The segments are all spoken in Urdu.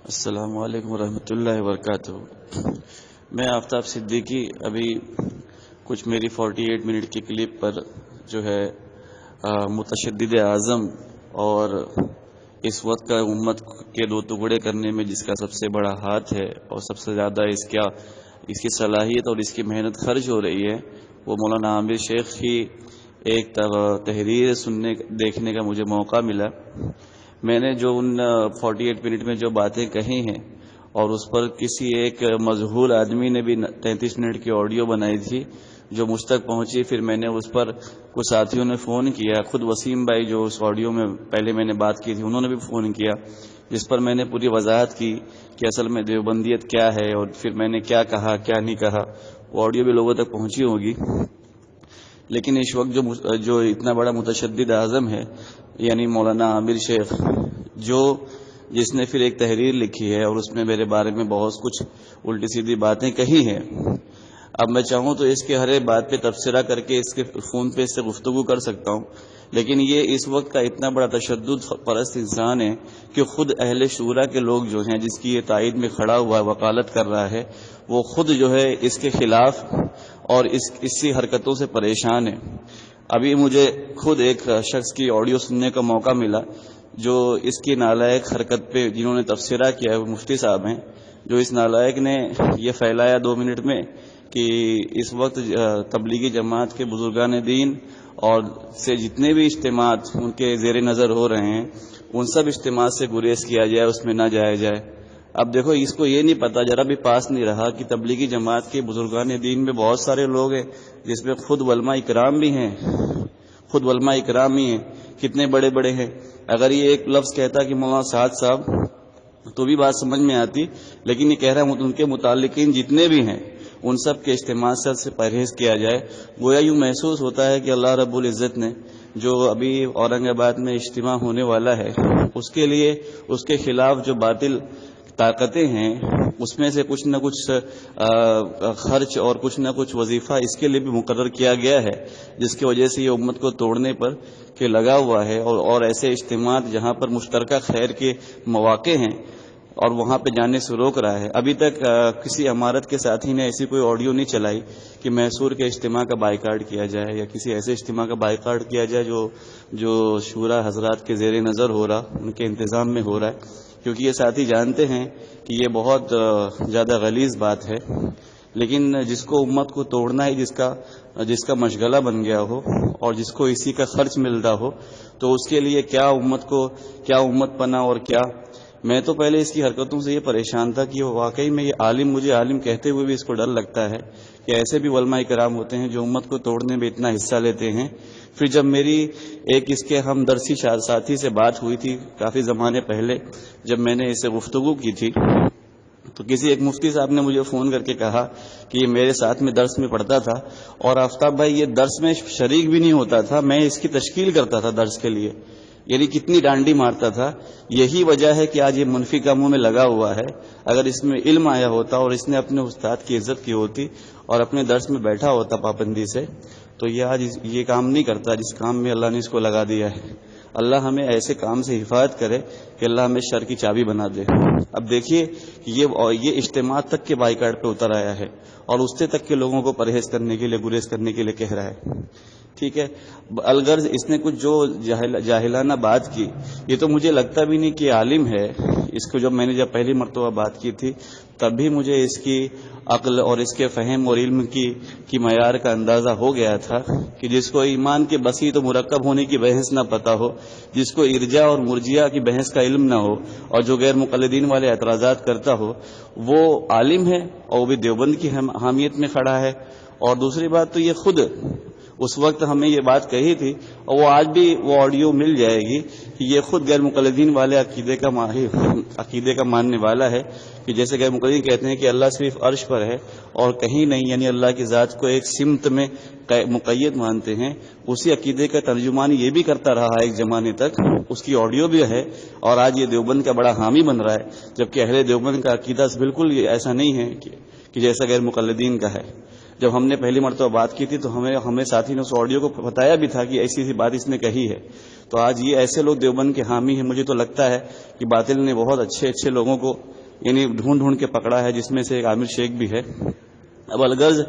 السلام علیکم ورحمۃ اللہ وبرکاتہ۔ میں آفتاب صدیقی ابھی کچھ میری 48 منٹ کی کلپ پر جو ہے متشدد اعظم اور اس وقت کا امت کے دو ٹکڑے کرنے میں جس کا سب سے بڑا ہاتھ ہے اور سب سے زیادہ اس کی صلاحیت اور اس کی محنت خرچ ہو رہی ہے، وہ مولانا عامر شیخ کی ایک تحریر دیکھنے کا مجھے موقع ملا۔ میں نے جو ان 48 منٹ میں جو باتیں کہی ہیں اور اس پر کسی ایک مجہول آدمی نے بھی 33 منٹ کی آڈیو بنائی تھی جو مجھ تک پہنچی، پھر میں نے اس پر کچھ ساتھیوں نے فون کیا، خود وسیم بھائی جو اس آڈیو میں پہلے میں نے بات کی تھی انہوں نے بھی فون کیا، جس پر میں نے پوری وضاحت کی کہ اصل میں دیوبندیت کیا ہے اور پھر میں نے کیا کہا کیا نہیں کہا۔ وہ آڈیو بھی لوگوں تک پہنچی ہوگی، لیکن اس وقت جو اتنا بڑا متشدد اعظم ہے یعنی مولانا عامر شیخ، جس نے پھر ایک تحریر لکھی ہے اور اس میں میرے بارے میں بہت کچھ الٹی سیدھی باتیں کہی ہیں۔ اب میں چاہوں تو اس کے ہر ایک بات پہ تبصرہ کر کے اس کے فون پہ اس سے گفتگو کر سکتا ہوں، لیکن یہ اس وقت کا اتنا بڑا تشدد پرست انسان ہے کہ خود اہل شورا کے لوگ جو ہیں، جس کی یہ تائید میں کھڑا ہوا وکالت کر رہا ہے، وہ خود جو ہے اس کے خلاف اور اس کی حرکتوں سے پریشان ہے۔ ابھی مجھے خود ایک شخص کی آڈیو سننے کا موقع ملا جو اس کی نالائق حرکت پہ جنہوں نے تبصرہ کیا ہے، وہ مفتی صاحب ہیں، جو اس نالائق نے یہ پھیلایا 2 منٹ میں کہ اس وقت تبلیغی جماعت کے بزرگان دین اور سے جتنے بھی اجتماعات ان کے زیر نظر ہو رہے ہیں ان سب اجتماعات سے گریز کیا جائے، اس میں نہ جایا جائے۔ اب دیکھو، اس کو یہ نہیں پتا، ذرا بھی پاس نہیں رہا کہ تبلیغی جماعت کے بزرگان دین میں بہت سارے لوگ ہیں جس میں خود علماء اکرام بھی ہیں، خود علماء اکرام ہی ہیں، کتنے بڑے بڑے ہیں۔ اگر یہ ایک لفظ کہتا کہ مولانا سعد صاحب تو بھی بات سمجھ میں آتی، لیکن یہ کہہ رہا ہوں ان کے متعلقین جتنے بھی ہیں ان سب کے اجتماع سے پرہیز کیا جائے۔ گویا یوں محسوس ہوتا ہے کہ اللہ رب العزت نے جو ابھی اورنگ آباد میں اجتماع ہونے والا ہے اس کے لیے اس کے خلاف جو باطل طاقتیں ہیں اس میں سے کچھ نہ کچھ خرچ اور کچھ نہ کچھ وظیفہ اس کے لیے بھی مقرر کیا گیا ہے، جس کی وجہ سے یہ امت کو توڑنے پر کہ لگا ہوا ہے اور ایسے اجتماعات جہاں پر مشترکہ خیر کے مواقع ہیں اور وہاں پہ جانے سے روک رہا ہے۔ ابھی تک کسی امارت کے ساتھی نے ایسی کوئی آڈیو نہیں چلائی کہ میسور کے اجتماع کا بائیکاٹ کیا جائے یا کسی ایسے اجتماع کا بائیکاٹ کیا جائے جو شورا حضرات کے زیر نظر ہو رہا، ان کے انتظام میں ہو رہا ہے، کیونکہ یہ ساتھی جانتے ہیں کہ یہ بہت زیادہ غلیظ بات ہے۔ لیکن جس کو امت کو توڑنا ہے، جس کا مشغلہ بن گیا ہو اور جس کو اسی کا خرچ ملتا ہو، تو اس کے لیے کیا امت پنا اور کیا۔ میں تو پہلے اس کی حرکتوں سے یہ پریشان تھا کہ واقعی میں یہ عالم، مجھے عالم کہتے ہوئے بھی اس کو ڈر لگتا ہے کہ ایسے بھی علماء کرام ہوتے ہیں جو امت کو توڑنے میں اتنا حصہ لیتے ہیں۔ پھر جب میری ایک اس کے ہم درسی ساتھی سے بات ہوئی تھی کافی زمانے پہلے، جب میں نے اس سے گفتگو کی تھی، تو کسی ایک مفتی صاحب نے مجھے فون کر کے کہا کہ یہ میرے ساتھ میں درس میں پڑھتا تھا اور آفتاب بھائی یہ درس میں شریک بھی نہیں ہوتا تھا، میں اس کی تشکیل کرتا تھا درس کے لیے، یعنی کتنی ڈانڈی مارتا تھا۔ یہی وجہ ہے کہ آج یہ منفی کاموں میں لگا ہوا ہے۔ اگر اس میں علم آیا ہوتا اور اس نے اپنے استاد کی عزت کی ہوتی اور اپنے درس میں بیٹھا ہوتا پابندی سے، تو یہ آج یہ کام نہیں کرتا جس کام میں اللہ نے اس کو لگا دیا ہے۔ اللہ ہمیں ایسے کام سے حفاظت کرے کہ اللہ ہمیں شر کی چابی بنا دے۔ اب دیکھیے یہ اجتماع تک کے بائیکاٹ پہ اتر آیا ہے اور اس سے تک کے لوگوں کو پرہیز کرنے کے لیے، گریز کرنے کے لیے کہہ رہا ہے۔ ٹھیک ہے، الغرض اس نے کچھ جو جاہلانہ بات کی، یہ تو مجھے لگتا بھی نہیں کہ عالم ہے۔ اس کو جب میں نے پہلی مرتبہ بات کی تھی تب بھی مجھے اس کی عقل اور اس کے فہم اور علم کی معیار کا اندازہ ہو گیا تھا کہ جس کو ایمان کے بسیط و مرکب ہونے کی بحث نہ پتہ ہو، جس کو ارجاء اور مرجیہ کی بحث کا علم نہ ہو اور جو غیر مقلدین والے اعتراضات کرتا ہو، وہ عالم ہے اور وہ بھی دیوبند کی حامیت میں کھڑا ہے۔ اور دوسری بات تو یہ خود اس وقت ہمیں یہ بات کہی تھی اور وہ آج بھی وہ آڈیو مل جائے گی کہ یہ خود غیر مقلدین والے عقیدے کا ماننے والا ہے کہ جیسے غیر مقلدین کہتے ہیں کہ اللہ صرف عرش پر ہے اور کہیں نہیں، یعنی اللہ کی ذات کو ایک سمت میں مقید مانتے ہیں، اسی عقیدے کا ترجمان یہ بھی کرتا رہا ایک زمانے تک، اس کی آڈیو بھی ہے اور آج یہ دیوبند کا بڑا حامی بن رہا ہے، جبکہ اہل دیوبند کا عقیدہ بالکل ایسا نہیں ہے کہ جیسا غیر مقلدین کا ہے۔ جب ہم نے پہلی مرتبہ بات کی تھی تو ہمیں ساتھی نے اس آڈیو کو بتایا بھی تھا کہ ایسی بات اس نے کہی ہے، تو آج یہ ایسے لوگ دیوبند کے حامی ہیں۔ مجھے تو لگتا ہے کہ باطل نے بہت اچھے لوگوں کو یعنی ڈھونڈ ڈھونڈ کے پکڑا ہے، جس میں سے ایک عامر شیخ بھی ہے۔ اب الغرض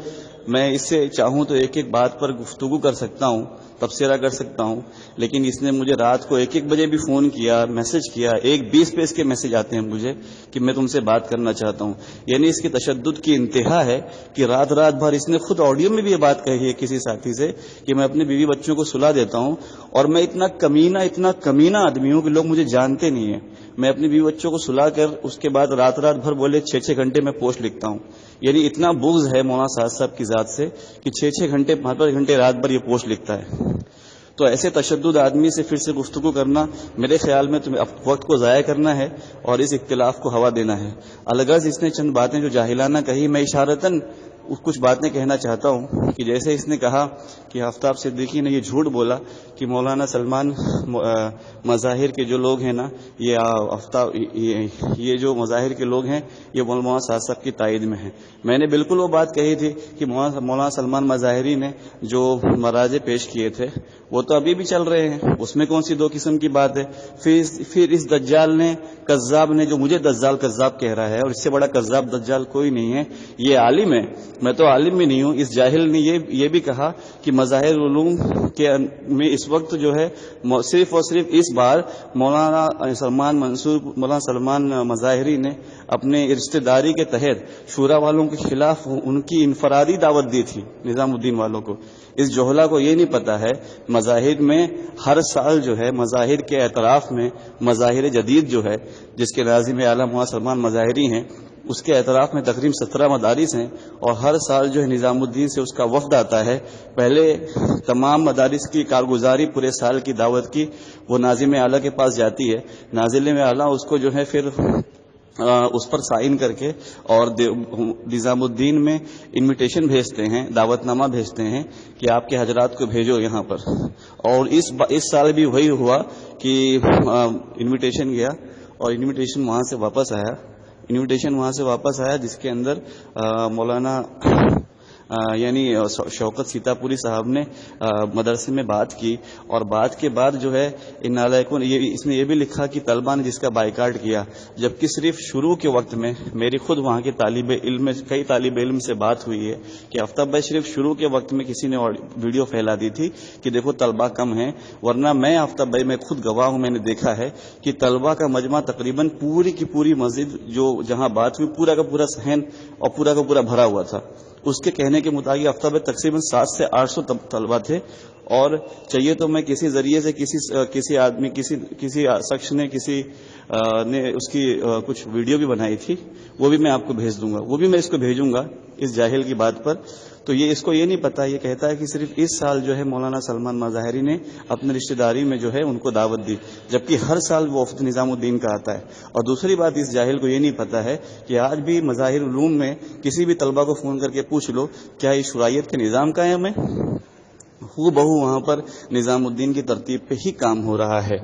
میں اس سے چاہوں تو ایک ایک بات پر گفتگو کر سکتا ہوں، تبصرہ کر سکتا ہوں، لیکن اس نے مجھے رات کو 1 بجے بھی فون کیا، میسج کیا، 1:20 پہ اس کے میسج آتے ہیں مجھے کہ میں تم سے بات کرنا چاہتا ہوں۔ یعنی اس کی تشدد کی انتہا ہے کہ رات بھر اس نے خود آڈیو میں بھی یہ بات کہی ہے کسی ساتھی سے کہ میں اپنے بیوی بچوں کو سلا دیتا ہوں، اور میں اتنا کمینہ آدمی ہوں کہ لوگ مجھے جانتے نہیں ہیں، میں اپنے بیوی بچوں کو سلا کر اس کے بعد رات بھر بولے 6 گھنٹے میں پوسٹ لکھتا ہوں۔ یعنی اتنا بغض ہے مولانا سعد صاحب کی ذات سے کہ 6 گھنٹے 5 گھنٹے رات بھر یہ پوسٹ لکھتا ہے۔ تو ایسے تشدد آدمی سے پھر سے گفتگو کرنا میرے خیال میں تمہیں وقت کو ضائع کرنا ہے اور اس اختلاف کو ہوا دینا ہے۔ الغرض اس نے چند باتیں جو جاہلانہ کہی، میں اشارتاً کچھ باتیں کہنا چاہتا ہوں کہ جیسے اس نے کہا کہ آفتاب صدیقی نے یہ جھوٹ بولا کہ مولانا سلمان مظاہر کے جو لوگ ہیں نا، یہ جو مظاہر کے لوگ ہیں یہ مولانا سعد صاحب کی تائید میں ہیں۔ میں نے بالکل وہ بات کہی تھی کہ مولانا سلمان مظاہری نے جو مراجع پیش کیے تھے وہ تو ابھی بھی چل رہے ہیں، اس میں کون سی دو قسم کی بات ہے؟ پھر اس دجال نے، کذاب نے، جو مجھے دجال کذاب کہہ رہا ہے، اور اس سے بڑا کذاب دجال کوئی نہیں ہے، یہ عالم ہے، میں تو عالم بھی نہیں ہوں۔ اس جاہل نے یہ بھی کہا کہ مظاہر علوم میں اس وقت جو ہے صرف اور صرف اس بار مولانا سلمان مظاہری نے اپنے رشتہ داری کے تحت شورا والوں کے خلاف ان کی انفرادی دعوت دی تھی نظام الدین والوں کو۔ اس جوہلا کو یہ نہیں پتا ہے مظاہر میں ہر سال جو ہے مظاہر کے اعتراف میں مظاہر جدید جو ہے جس کے ناظم اعلیٰ مولانا سلمان مظاہری ہیں، اس کے اعتراف میں تقریباً 17 مدارس ہیں، اور ہر سال جو ہے نظام الدین سے اس کا وفد آتا ہے۔ پہلے تمام مدارس کی کارگزاری پورے سال کی دعوت کی وہ ناظم اعلیٰ کے پاس جاتی ہے، ناظم اعلیٰ اس کو جو ہے پھر اس پر سائن کر کے اور نظام الدین میں انویٹیشن بھیجتے ہیں، دعوت نامہ بھیجتے ہیں کہ آپ کے حضرات کو بھیجو یہاں پر۔ اور اس سال بھی وہی ہوا کہ انویٹیشن گیا اور انویٹیشن وہاں سے واپس آیا جس کے اندر مولانا یعنی شوکت سیتا پوری صاحب نے مدرسے میں بات کی، اور بات کے بعد جو ہے ان نالائکوں اس نے یہ بھی لکھا کہ طلبہ نے جس کا بائیکاٹ کیا، جبکہ صرف شروع کے وقت میں میری خود وہاں کے کئی طالب علم سے بات ہوئی ہے کہ آفتاب بھائی صرف شروع کے وقت میں کسی نے ویڈیو پھیلا دی تھی کہ دیکھو طلبہ کم ہیں، ورنہ میں آفتاب بھائی میں خود گواہ ہوں، میں نے دیکھا ہے کہ طلبہ کا مجمع تقریباً پوری کی پوری مسجد جہاں بات ہوئی پورا کا پورا صحن اور پورا کا پورا بھرا ہوا تھا۔ اس کے کہنے کے مطابق آفتاب تقریباً 700 سے 800 طلبہ تھے، اور چاہیے تو میں کسی ذریعے سے کسی آدمی کسی شخص نے اس کی کچھ ویڈیو بھی بنائی تھی، وہ بھی میں آپ کو بھیج دوں گا، وہ بھی میں اس کو بھیجوں گا اس جاہل کی بات پر۔ تو اس کو یہ نہیں پتا، یہ کہتا ہے کہ صرف اس سال جو ہے مولانا سلمان مظاہری نے اپنے رشتہ داری میں جو ہے ان کو دعوت دی، جبکہ ہر سال وہ وفد نظام الدین کا آتا ہے۔ اور دوسری بات اس جاہل کو یہ نہیں پتا ہے کہ آج بھی مظاہر علوم میں کسی بھی طلبہ کو فون کر کے پوچھ لو کیا یہ شرائعیت کے نظام قائم ہے، ہو بہو وہاں پر نظام الدین کی ترتیب پہ ہی کام ہو رہا ہے۔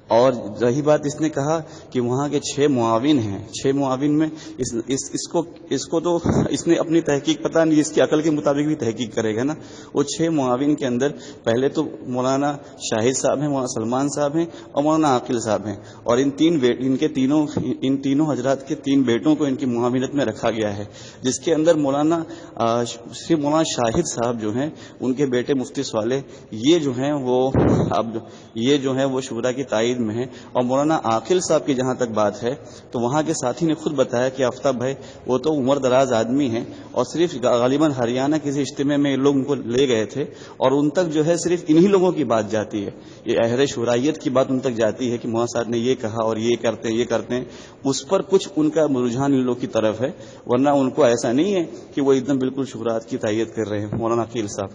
اور رہی بات اس نے کہا کہ وہاں کے 6 معاون ہیں، 6 معاون میں اس کو تو اس نے اپنی تحقیق پتہ نہیں، اس کی عقل کے مطابق بھی تحقیق کرے گا نا۔ وہ 6 معاون کے اندر پہلے تو مولانا شاہد صاحب ہیں، مولانا سلمان صاحب ہیں اور مولانا عاقل صاحب ہیں، اور ان تینوں حضرات کے 3 بیٹوں کو ان کی معاونت میں رکھا گیا ہے، جس کے اندر مولانا شاہد صاحب جو ہیں ان کے بیٹے مفتی صالح یہ جو ہیں وہ شورا کی تائید میں ہے۔ اور مولانا عاقل صاحب کی جہاں تک بات ہے تو وہاں کے ساتھی نے خود بتایا کہ آفتاب بھائی وہ تو عمر دراز آدمی ہیں، اور صرف غالباً ہریانہ کسی اجتماع میں لوگ ان کو لے گئے تھے، اور ان تک جو ہے صرف انہی لوگوں کی بات جاتی ہے، یہ اہل شورائیت کی بات ان تک جاتی ہے کہ مولانا صاحب نے یہ کہا اور یہ کرتے ہیں، اس پر کچھ ان کا رجحان ان لوگ کی طرف ہے، ورنہ ان کو ایسا نہیں ہے کہ وہ ایک دم بالکل شورات کی تائید کر رہے ہیں مولانا عقیل صاحب،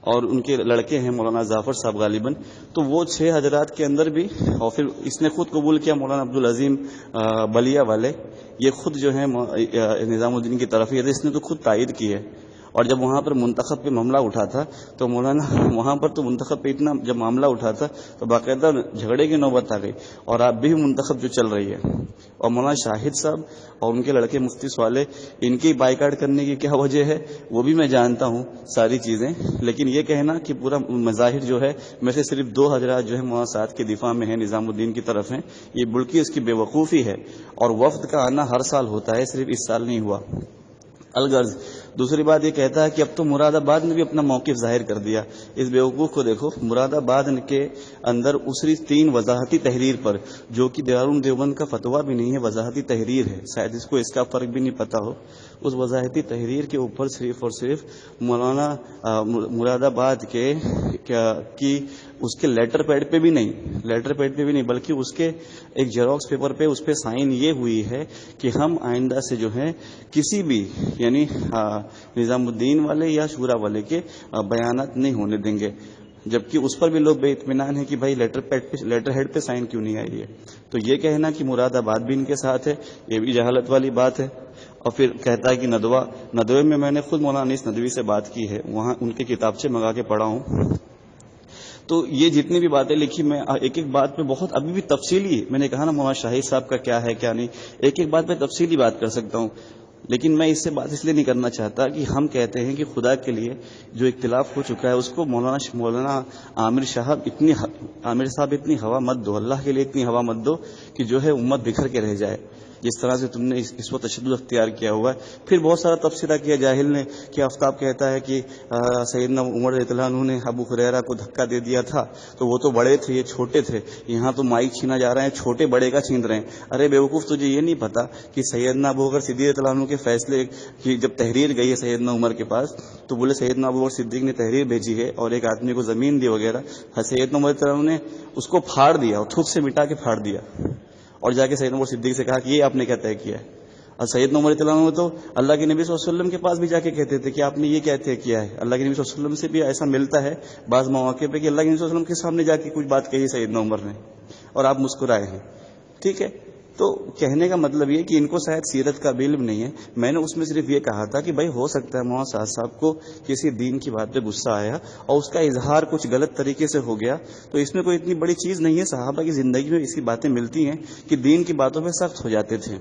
اور ان کے لڑکے ہیں مولانا ظافر صاحب غالباً۔ تو وہ 6 حضرات کے اندر بھی، اور پھر اس نے خود قبول کیا مولانا عبدالعظیم بلیا والے، یہ خود جو ہے نظام الدین کی طرف ہی ہے، اس نے تو خود تائید کی ہے۔ اور جب وہاں پر منتخب پہ معاملہ اٹھا تھا تو مولانا وہاں پر تو منتخب پہ اتنا جب معاملہ اٹھا تھا تو باقاعدہ جھگڑے کی نوبت آ گئی، اور آپ بھی منتخب جو چل رہی ہے، اور مولانا شاہد صاحب اور ان کے لڑکے مفتی صالح، ان کی بائیکاٹ کرنے کی کیا وجہ ہے وہ بھی میں جانتا ہوں ساری چیزیں، لیکن یہ کہنا کہ پورا مظاہر جو ہے میں سے صرف 2 حضرات جو ہے مولانا سعد کے دفاع میں ہیں، نظام الدین کی طرف ہیں، یہ بلکہ اس کی بے وقوفی ہے، اور وفد کا آنا ہر سال ہوتا ہے، صرف اس سال نہیں ہوا۔ الغرض دوسری بات یہ کہتا ہے کہ اب تو مراد آباد نے بھی اپنا موقف ظاہر کر دیا۔ اس بیوقوف کو دیکھو، مراد آباد کے اندر اسری 3 وضاحتی تحریر پر، جو کہ دارالعلوم دیوبند کا فتویٰ بھی نہیں ہے، وضاحتی تحریر ہے، شاید اس کو اس کا فرق بھی نہیں پتا ہو، اس وضاحتی تحریر کے اوپر صرف اور صرف مولانا مراد آباد کے اس کے لیٹر پیڈ پہ بھی نہیں بلکہ اس کے ایک جیروکس پیپر پہ اس پہ سائن یہ ہوئی ہے کہ ہم آئندہ سے جو ہے کسی بھی یعنی نظام الدین والے یا شورا والے کے بیانات نہیں ہونے دیں گے، جبکہ اس پر بھی لوگ بے اطمینان ہے کہ بھائی لیٹر ہیڈ پہ سائن کیوں نہیں آئی ہے۔ تو یہ کہنا کہ مراد آباد بھی ان کے ساتھ ہے، یہ بھی جہالت والی بات ہے۔ اور پھر کہتا ہے کہ ندوے میں نے خود مولانا انیس ندوی سے بات کی ہے، وہاں ان کے کتابچے منگا کے پڑھا ہوں، تو یہ جتنی بھی باتیں لکھی میں ایک ایک بات پہ بہت ابھی بھی تفصیلی، میں نے کہا نا مولانا شاہد صاحب کا کیا ہے کیا نہیں، ایک ایک بات پہ تفصیلی بات کر سکتا ہوں، لیکن میں اس سے بات اس لیے نہیں کرنا چاہتا کہ ہم کہتے ہیں کہ خدا کے لیے جو اختلاف ہو چکا ہے اس کو مولانا عامر صاحب اتنی ہوا مت دو، اللہ کے لیے اتنی ہوا مت دو کہ جو ہے امت بکھر کے رہ جائے، جس طرح سے تم نے اس وقت تشدد اختیار کیا ہوا ہے۔ پھر بہت سارا تبصرہ کیا جاہل نے کہ آفتاب کہتا ہے کہ سیدنا عمر رضی اللہ عنہ نے ابو ہریرہ کو دھکا دے دیا تھا، تو وہ تو بڑے تھے، یہ چھوٹے تھے، یہاں تو مائک چھینا جا رہے ہیں، چھوٹے بڑے کا چھین رہے ہیں۔ ارے بیوقوف، تجھے یہ نہیں پتا کہ سیدنا ابو بکر صدیق رضی اللہ عنہ کے فیصلے کی جب تحریر گئی ہے سیدنا عمر کے پاس، تو بولے سیدنا ابو بکر صدیق نے تحریر بھیجی ہے اور ایک آدمی کو زمین دی وغیرہ، سیدنا عمر رضی اللہ عنہ نے اس کو پھاڑ دیا اور تھوک سے مٹا کے پھاڑ دیا، اور جا کے سیدنا عمر صدیق سے کہا کہ یہ آپ نے کیا طے کیا ہے۔ اور سیدنا عمر رضی اللہ عنہ تو اللہ کے نبی صلی اللہ علیہ وسلم کے پاس بھی جا کے کہتے تھے کہ آپ نے یہ کیا طے کیا ہے۔ اللہ کے نبی صلی اللہ علیہ وسلم سے بھی ایسا ملتا ہے بعض مواقع پہ کہ اللہ کے نبی صلی اللہ علیہ وسلم کے سامنے جا کے کچھ بات کہی سیدنا عمر نے اور آپ مسکرائے ہیں، ٹھیک ہے۔ تو کہنے کا مطلب یہ کہ ان کو شاید سیرت کا علم نہیں ہے۔ میں نے اس میں صرف یہ کہا تھا کہ بھائی ہو سکتا ہے مولانا سعد صاحب کو کسی دین کی بات پہ غصہ آیا اور اس کا اظہار کچھ غلط طریقے سے ہو گیا، تو اس میں کوئی اتنی بڑی چیز نہیں ہے۔ صحابہ کی زندگی میں ایسی باتیں ملتی ہیں کہ دین کی باتوں پہ سخت ہو جاتے تھے،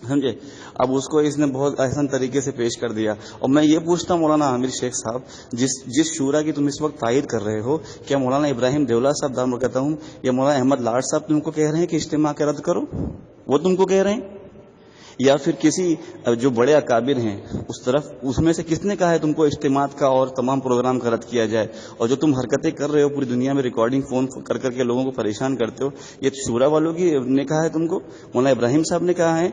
سمجھے۔ اب اس کو اس نے بہت احسن طریقے سے پیش کر دیا۔ اور میں یہ پوچھتا ہوں مولانا عامر شیخ صاحب، جس شورا کی تم اس وقت تائید کر رہے ہو، کیا مولانا ابراہیم دیولہ صاحب دام کہتا ہوں یا مولانا احمد لاڈ صاحب تم کو کہہ رہے ہیں کہ اجتماع کا رد کرو؟ وہ تم کو کہہ رہے ہیں؟ یا پھر کسی جو بڑے اکابر ہیں اس میں سے کس نے کہا ہے تم کو اجتماع کا اور تمام پروگرام کا رد کیا جائے؟ اور جو تم حرکتیں کر رہے ہو پوری دنیا میں ریکارڈنگ فون کر کر کے لوگوں کو پریشان کرتے ہو، یہ شورا والوں کی نے کہا ہے تم کو؟ مولانا ابراہیم صاحب نے کہا ہے؟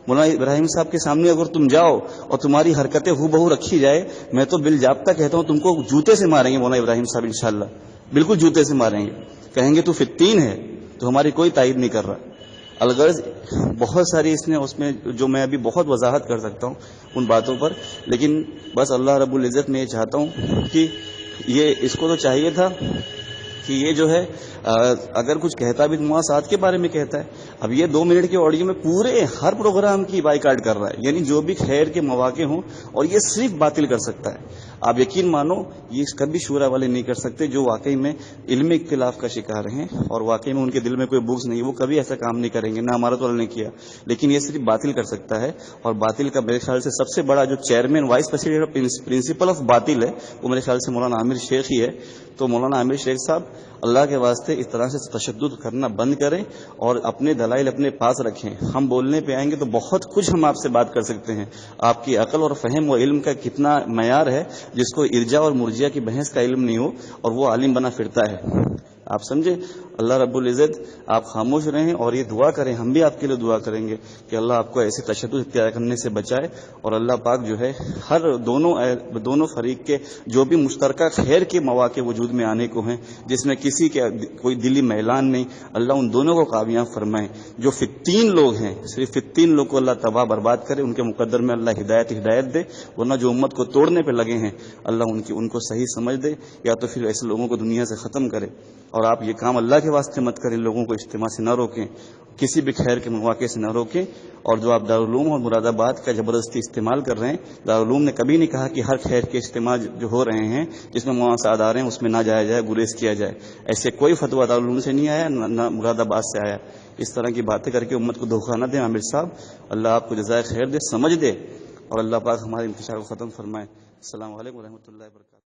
مولانا ابراہیم صاحب کے سامنے اگر تم جاؤ اور تمہاری حرکتیں ہو بہو رکھی جائے، میں تو بالضابطہ کہتا ہوں تم کو جوتے سے ماریں گے مولانا ابراہیم صاحب، انشاءاللہ بالکل جوتے سے ماریں گے، کہیں گے تو فتین ہے، تو ہماری کوئی تائید نہیں کر رہا۔ الغرض بہت ساری اس میں جو میں ابھی بہت وضاحت کر سکتا ہوں ان باتوں پر، لیکن بس اللہ رب العزت میں یہ چاہتا ہوں کہ یہ اس کو تو چاہیے تھا کہ یہ جو ہے اگر کچھ کہتا بھی مولانا سعد کے بارے میں کہتا ہے، اب یہ 2 منٹ کے آڈیو میں پورے ہر پروگرام کی بائیکاٹ کر رہا ہے، یعنی جو بھی خیر کے مواقع ہوں، اور یہ صرف باطل کر سکتا ہے۔ آپ یقین مانو یہ کبھی شورا والے نہیں کر سکتے، جو واقعی میں علم اختلاف کا شکار ہیں اور واقعی میں ان کے دل میں کوئی بغض نہیں، وہ کبھی ایسا کام نہیں کریں گے، نہ ہمارا تو نے کیا، لیکن یہ صرف باطل کر سکتا ہے۔ اور باطل کا میرے خیال سے سب سے بڑا جو chairman vice president principle of باطل ہے وہ میرے خیال سے مولانا عامر شیخ ہی ہے۔ تو مولانا عامر شیخ صاحب اللہ کے واسطے اس طرح سے تشدد کرنا بند کریں اور اپنے دلائل اپنے پاس رکھیں۔ ہم بولنے پہ آئیں گے تو بہت کچھ ہم آپ سے بات کر سکتے ہیں۔ آپ کی عقل اور فہم و علم کا کتنا معیار ہے جس کو ارجا اور مرجیا کی بحث کا علم نہیں ہو اور وہ عالم بنا پھرتا ہے، آپ سمجھے۔ اللہ رب العزت آپ خاموش رہیں اور یہ دعا کریں، ہم بھی آپ کے لیے دعا کریں گے کہ اللہ آپ کو ایسے تشدد اختیار کرنے سے بچائے، اور اللہ پاک جو ہے ہر دونوں فریق کے جو بھی مشترکہ خیر کے مواقع وجود میں آنے کو ہیں، جس میں کسی کے کوئی دلی میلان نہیں، اللہ ان دونوں کو کامیاب فرمائے۔ جو فتین لوگ ہیں، صرف فتین لوگ کو اللہ تباہ برباد کرے، ان کے مقدر میں اللہ ہدایت دے، ورنہ جو امت کو توڑنے پہ لگے ہیں اللہ ان کو صحیح سمجھ دے، یا تو پھر ایسے لوگوں کو دنیا سے ختم کرے۔ اور آپ یہ کام اللہ کے واسطے مت کریں، لوگوں کو اجتماع سے نہ روکیں، کسی بھی خیر کے مواقع سے نہ روکیں۔ اور جو آپ دارالعلوم اور مراد آباد کا زبردستی استعمال کر رہے ہیں، دارالعلوم نے کبھی نہیں کہا کہ ہر خیر کے اجتماع جو ہو رہے ہیں جس میں مواصلات آ رہے ہیں اس میں نہ جایا جائے، گریز کیا جائے۔ ایسے کوئی فتویٰ دارالعلوم سے نہیں آیا، نہ مراد آباد سے آیا۔ اس طرح کی باتیں کر کے امت کو دھوکہ نہ دیں عامر صاحب، اللہ آپ کو جزائے خیر دے، سمجھ دے، اور اللہ پاک ہمارے انتشار کو ختم فرمائے۔ السلام علیکم ورحمۃ اللہ وبرکاتہ۔